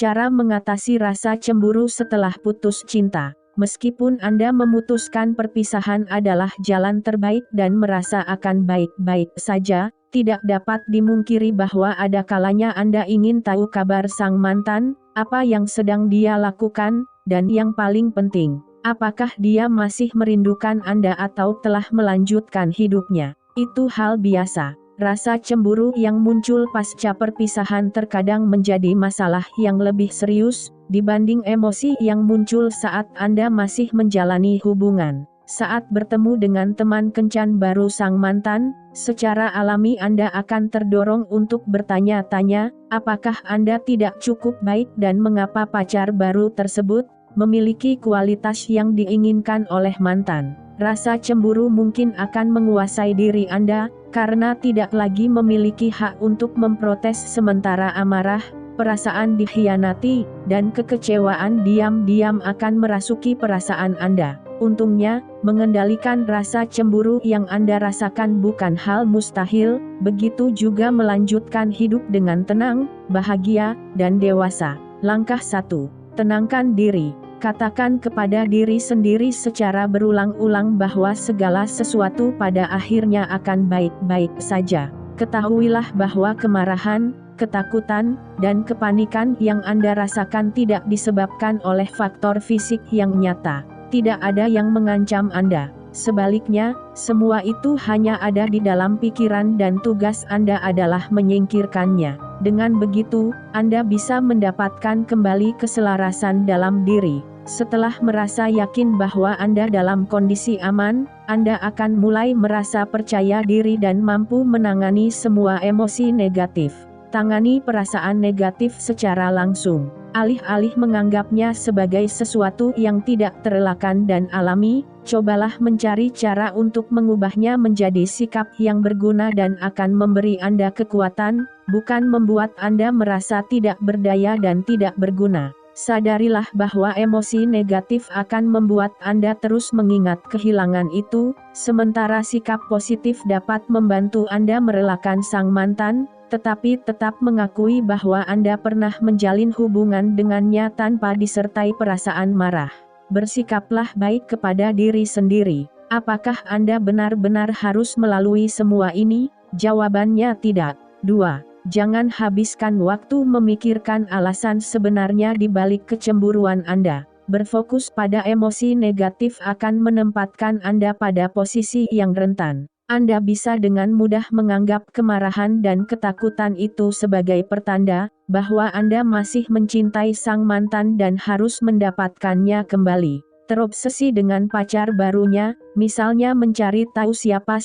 Cara mengatasi rasa cemburu setelah putus cinta. Meskipun Anda memutuskan perpisahan adalah jalan terbaik dan merasa akan baik-baik saja, tidak dapat dimungkiri bahwa ada kalanya Anda ingin tahu kabar sang mantan, apa yang sedang dia lakukan, dan yang paling penting, apakah dia masih merindukan Anda atau telah melanjutkan hidupnya. Itu hal biasa. Rasa cemburu yang muncul pasca perpisahan terkadang menjadi masalah yang lebih serius dibanding emosi yang muncul saat Anda masih menjalani hubungan. Saat bertemu dengan teman kencan baru sang mantan, secara alami Anda akan terdorong untuk bertanya-tanya, apakah Anda tidak cukup baik dan mengapa pacar baru tersebut memiliki kualitas yang diinginkan oleh mantan. Rasa cemburu mungkin akan menguasai diri Anda, karena tidak lagi memiliki hak untuk memprotes sementara amarah, perasaan dikhianati, dan kekecewaan diam-diam akan merasuki perasaan Anda. Untungnya, mengendalikan rasa cemburu yang Anda rasakan bukan hal mustahil, begitu juga melanjutkan hidup dengan tenang, bahagia, dan dewasa. Langkah 1. Tenangkan diri. Katakan kepada diri sendiri secara berulang-ulang bahwa segala sesuatu pada akhirnya akan baik-baik saja. Ketahuilah bahwa kemarahan, ketakutan, dan kepanikan yang Anda rasakan tidak disebabkan oleh faktor fisik yang nyata. Tidak ada yang mengancam Anda. Sebaliknya, semua itu hanya ada di dalam pikiran dan tugas Anda adalah menyingkirkannya. Dengan begitu, Anda bisa mendapatkan kembali keselarasan dalam diri. Setelah merasa yakin bahwa Anda dalam kondisi aman, Anda akan mulai merasa percaya diri dan mampu menangani semua emosi negatif. Tangani perasaan negatif secara langsung. Alih-alih menganggapnya sebagai sesuatu yang tidak terelakkan dan alami, cobalah mencari cara untuk mengubahnya menjadi sikap yang berguna dan akan memberi Anda kekuatan, bukan membuat Anda merasa tidak berdaya dan tidak berguna. Sadarilah bahwa emosi negatif akan membuat Anda terus mengingat kehilangan itu, sementara sikap positif dapat membantu Anda merelakan sang mantan, tetapi tetap mengakui bahwa Anda pernah menjalin hubungan dengannya tanpa disertai perasaan marah. Bersikaplah baik kepada diri sendiri. Apakah Anda benar-benar harus melalui semua ini? Jawabannya tidak. 2. Jangan habiskan waktu memikirkan alasan sebenarnya di balik kecemburuan Anda. Berfokus pada emosi negatif akan menempatkan Anda pada posisi yang rentan. Anda bisa dengan mudah menganggap kemarahan dan ketakutan itu sebagai pertanda bahwa Anda masih mencintai sang mantan dan harus mendapatkannya kembali. Terobsesi dengan pacar barunya, misalnya mencari tahu siapa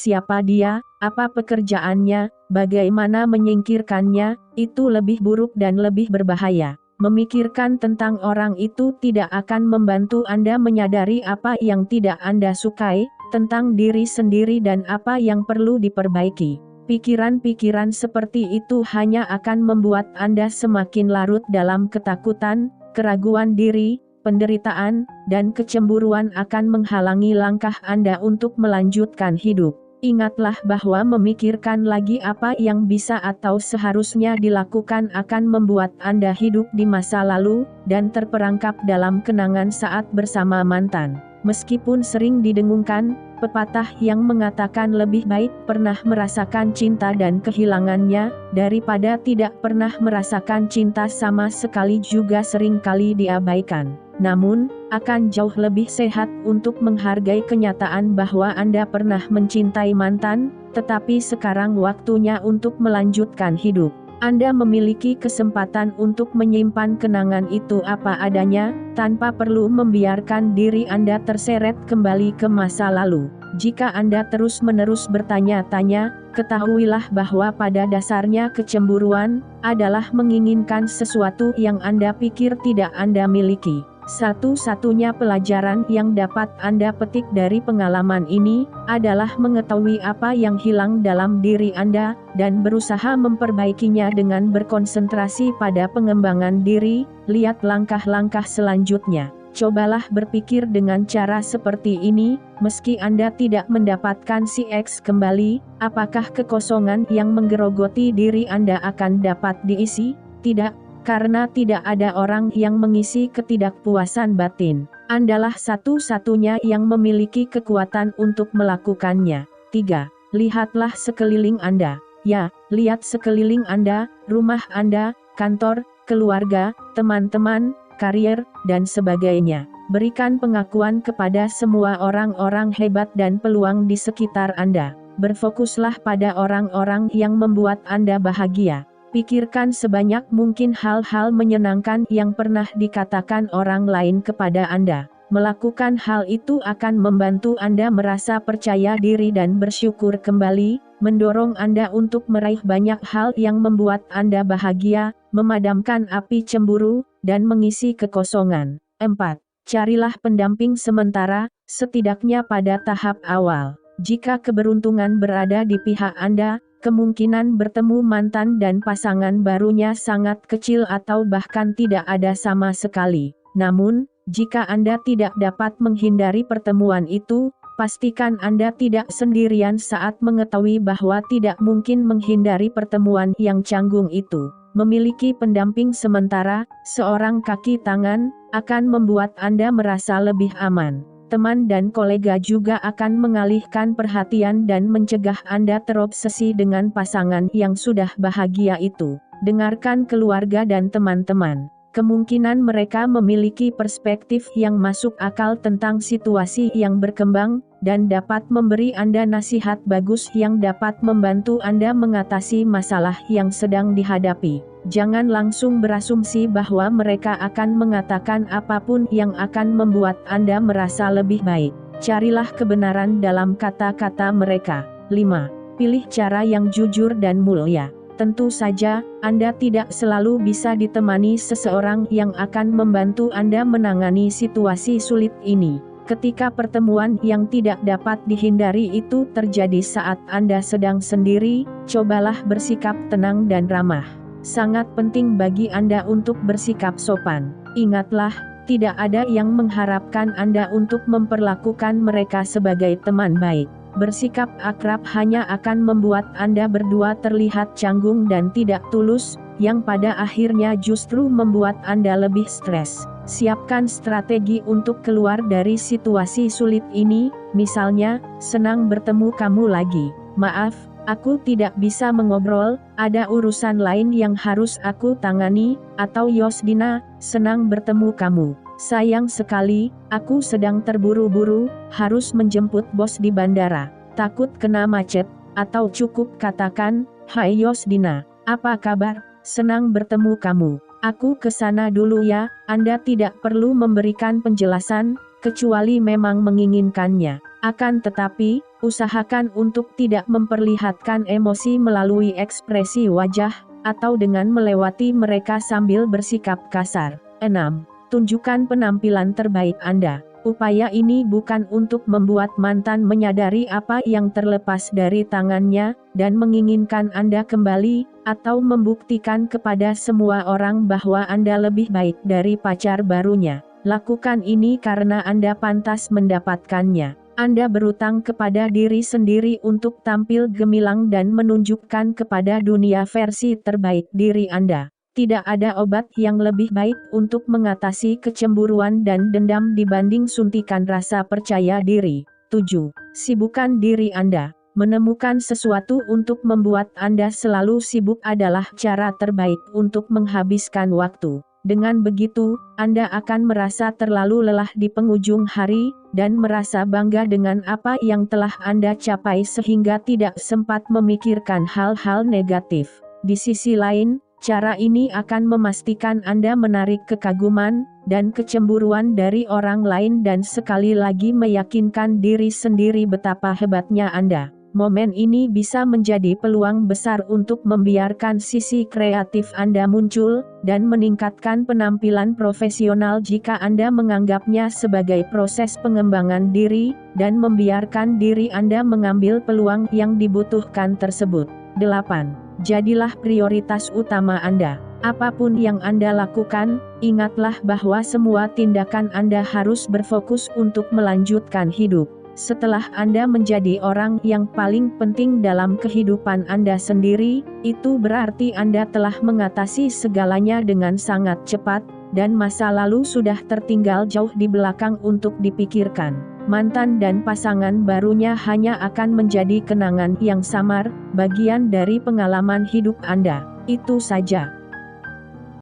dia, apa pekerjaannya, bagaimana menyingkirkannya, itu lebih buruk dan lebih berbahaya. Memikirkan tentang orang itu tidak akan membantu Anda menyadari apa yang tidak Anda sukai, tentang diri sendiri dan apa yang perlu diperbaiki. Pikiran-pikiran seperti itu hanya akan membuat Anda semakin larut dalam ketakutan, keraguan diri, penderitaan, dan kecemburuan akan menghalangi langkah Anda untuk melanjutkan hidup. Ingatlah bahwa memikirkan lagi apa yang bisa atau seharusnya dilakukan akan membuat Anda hidup di masa lalu, dan terperangkap dalam kenangan saat bersama mantan. Meskipun sering didengungkan, pepatah yang mengatakan lebih baik pernah merasakan cinta dan kehilangannya, daripada tidak pernah merasakan cinta sama sekali juga sering kali diabaikan. Namun, akan jauh lebih sehat untuk menghargai kenyataan bahwa Anda pernah mencintai mantan, tetapi sekarang waktunya untuk melanjutkan hidup. Anda memiliki kesempatan untuk menyimpan kenangan itu apa adanya, tanpa perlu membiarkan diri Anda terseret kembali ke masa lalu. Jika Anda terus-menerus bertanya-tanya, ketahuilah bahwa pada dasarnya kecemburuan adalah menginginkan sesuatu yang Anda pikir tidak Anda miliki. Satu-satunya pelajaran yang dapat Anda petik dari pengalaman ini adalah mengetahui apa yang hilang dalam diri Anda dan berusaha memperbaikinya dengan berkonsentrasi pada pengembangan diri. Lihat langkah-langkah selanjutnya. Cobalah berpikir dengan cara seperti ini, meski Anda tidak mendapatkan si X kembali, apakah kekosongan yang menggerogoti diri Anda akan dapat diisi? Tidak. Karena tidak ada orang yang mengisi ketidakpuasan batin. Andalah satu-satunya yang memiliki kekuatan untuk melakukannya. 3. Lihatlah sekeliling Anda. Ya, lihat sekeliling Anda, rumah Anda, kantor, keluarga, teman-teman, karier, dan sebagainya. Berikan pengakuan kepada semua orang-orang hebat dan peluang di sekitar Anda. Berfokuslah pada orang-orang yang membuat Anda bahagia. Pikirkan sebanyak mungkin hal-hal menyenangkan yang pernah dikatakan orang lain kepada Anda. Melakukan hal itu akan membantu Anda merasa percaya diri dan bersyukur kembali, mendorong Anda untuk meraih banyak hal yang membuat Anda bahagia, memadamkan api cemburu, dan mengisi kekosongan. 4. Carilah pendamping sementara, setidaknya pada tahap awal. Jika keberuntungan berada di pihak Anda, kemungkinan bertemu mantan dan pasangan barunya sangat kecil atau bahkan tidak ada sama sekali. Namun, jika Anda tidak dapat menghindari pertemuan itu, pastikan Anda tidak sendirian saat mengetahui bahwa tidak mungkin menghindari pertemuan yang canggung itu. Memiliki pendamping sementara, seorang kaki tangan, akan membuat Anda merasa lebih aman. Teman dan kolega juga akan mengalihkan perhatian dan mencegah Anda terobsesi dengan pasangan yang sudah bahagia itu. Dengarkan keluarga dan teman-teman. Kemungkinan mereka memiliki perspektif yang masuk akal tentang situasi yang berkembang, dan dapat memberi Anda nasihat bagus yang dapat membantu Anda mengatasi masalah yang sedang dihadapi. Jangan langsung berasumsi bahwa mereka akan mengatakan apapun yang akan membuat Anda merasa lebih baik. Carilah kebenaran dalam kata-kata mereka. 5. Pilih cara yang jujur dan mulia. Tentu saja, Anda tidak selalu bisa ditemani seseorang yang akan membantu Anda menangani situasi sulit ini. Ketika pertemuan yang tidak dapat dihindari itu terjadi saat Anda sedang sendiri, cobalah bersikap tenang dan ramah. Sangat penting bagi Anda untuk bersikap sopan. Ingatlah, tidak ada yang mengharapkan Anda untuk memperlakukan mereka sebagai teman baik. Bersikap akrab hanya akan membuat Anda berdua terlihat canggung dan tidak tulus, yang pada akhirnya justru membuat Anda lebih stres. Siapkan strategi untuk keluar dari situasi sulit ini, misalnya, senang bertemu kamu lagi. Maaf, aku tidak bisa mengobrol, ada urusan lain yang harus aku tangani, atau Yosdina, senang bertemu kamu. Sayang sekali, aku sedang terburu-buru, harus menjemput bos di bandara. Takut kena macet, atau cukup katakan, "Hai Yosdina, apa kabar? Senang bertemu kamu. Aku ke sana dulu ya." Anda tidak perlu memberikan penjelasan, kecuali memang menginginkannya. Akan tetapi, usahakan untuk tidak memperlihatkan emosi melalui ekspresi wajah, atau dengan melewati mereka sambil bersikap kasar. 6. Tunjukkan penampilan terbaik Anda. Upaya ini bukan untuk membuat mantan menyadari apa yang terlepas dari tangannya, dan menginginkan Anda kembali, atau membuktikan kepada semua orang bahwa Anda lebih baik dari pacar barunya. Lakukan ini karena Anda pantas mendapatkannya. Anda berutang kepada diri sendiri untuk tampil gemilang dan menunjukkan kepada dunia versi terbaik diri Anda. Tidak ada obat yang lebih baik untuk mengatasi kecemburuan dan dendam dibanding suntikan rasa percaya diri. 7. Sibukkan diri Anda. Menemukan sesuatu untuk membuat Anda selalu sibuk adalah cara terbaik untuk menghabiskan waktu. Dengan begitu, Anda akan merasa terlalu lelah di penghujung hari, dan merasa bangga dengan apa yang telah Anda capai sehingga tidak sempat memikirkan hal-hal negatif. Di sisi lain, cara ini akan memastikan Anda menarik kekaguman dan kecemburuan dari orang lain dan sekali lagi meyakinkan diri sendiri betapa hebatnya Anda. Momen ini bisa menjadi peluang besar untuk membiarkan sisi kreatif Anda muncul, dan meningkatkan penampilan profesional jika Anda menganggapnya sebagai proses pengembangan diri, dan membiarkan diri Anda mengambil peluang yang dibutuhkan tersebut. 8. Jadilah prioritas utama Anda. Apapun yang Anda lakukan, ingatlah bahwa semua tindakan Anda harus berfokus untuk melanjutkan hidup. Setelah Anda menjadi orang yang paling penting dalam kehidupan Anda sendiri, itu berarti Anda telah mengatasi segalanya dengan sangat cepat, dan masa lalu sudah tertinggal jauh di belakang untuk dipikirkan. Mantan dan pasangan barunya hanya akan menjadi kenangan yang samar, bagian dari pengalaman hidup Anda. Itu saja.